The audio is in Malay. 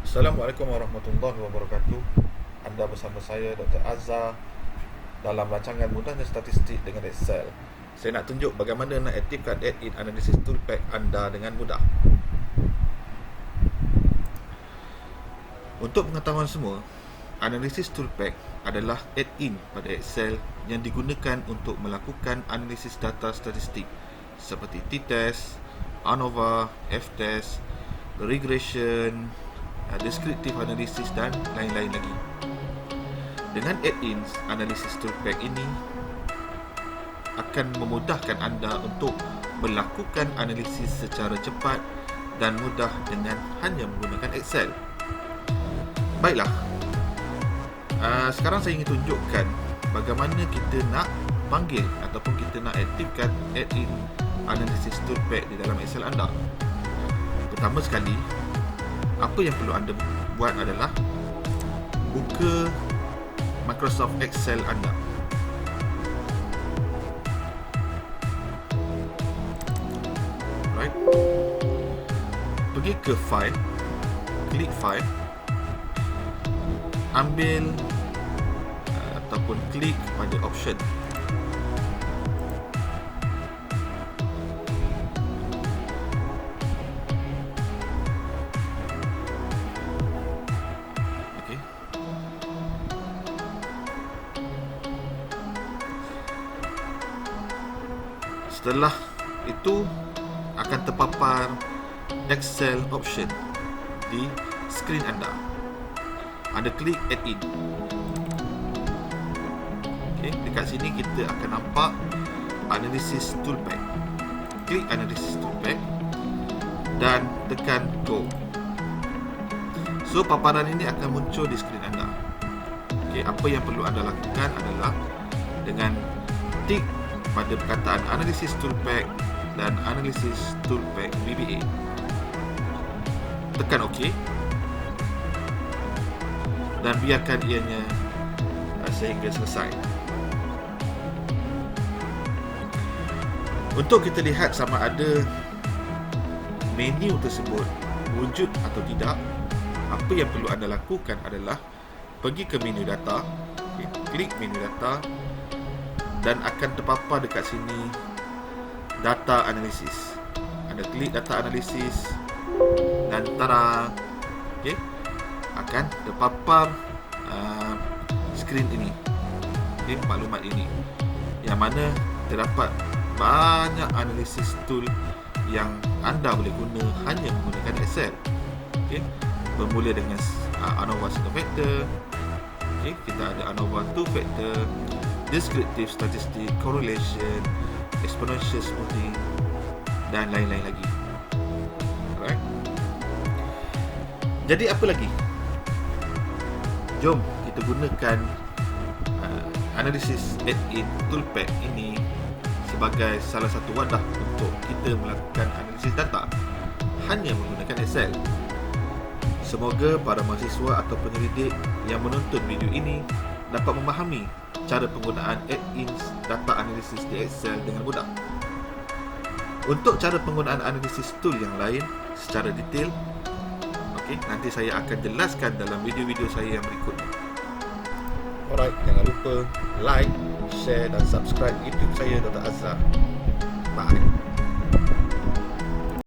Assalamualaikum warahmatullahi wabarakatuh. Anda bersama saya Dr. Azhar dalam rancangan mudahnya statistik dengan Excel. Saya nak tunjuk bagaimana nak aktifkan add-in analisis ToolPak anda dengan mudah. Untuk pengetahuan semua, analisis ToolPak adalah add-in pada Excel yang digunakan untuk melakukan analisis data statistik seperti t-test, ANOVA, f-test, Regression, Descriptive Analysis dan lain-lain lagi. Dengan add-in analisis ToolPak ini akan memudahkan anda untuk melakukan analisis secara cepat dan mudah dengan hanya menggunakan Excel. Baiklah, sekarang saya ingin tunjukkan bagaimana kita nak panggil ataupun kita nak aktifkan add-in analisis ToolPak di dalam Excel anda. Pertama sekali, apa yang perlu anda buat adalah buka Microsoft Excel anda. Right. Pergi ke file, klik file, ambil ataupun klik pada option. Setelah itu akan terpapar Excel option di skrin anda. Anda klik add-in. Okay, dekat sini kita akan nampak analisis ToolPak. Klik analisis ToolPak dan tekan go. So paparan ini akan muncul di skrin anda. Okay, apa yang perlu anda lakukan adalah dengan tik pada perkataan analisis ToolPak dan analisis ToolPak VBA, tekan OK dan biarkan ianya sehingga selesai. Untuk kita lihat sama ada menu tersebut wujud atau tidak, apa yang perlu anda lakukan adalah pergi ke menu data, klik menu data dan akan terpapar dekat sini data analisis. Anda klik data analisis dan tada, okay, akan terpapar skrin ini, okay, maklumat ini yang mana terdapat banyak analisis tool yang anda boleh guna hanya menggunakan Excel. Okay, bermula dengan ANOVA single factor, okay, kita ada ANOVA two factor, Descriptive Statistic, Correlation, Exponential Smoothing dan lain-lain lagi. Alright. Jadi apa lagi? Jom kita gunakan analisis add-in ToolPak ini sebagai salah satu wadah untuk kita melakukan analisis data hanya menggunakan Excel. Semoga para mahasiswa atau penyelidik yang menonton video ini dapat memahami cara penggunaan add-in data analisis di Excel dengan mudah. Untuk cara penggunaan analisis tool yang lain secara detail, nanti saya akan jelaskan dalam video-video saya yang berikutnya. Alright, jangan lupa like, share dan subscribe YouTube saya Dr. Azhar. Bye.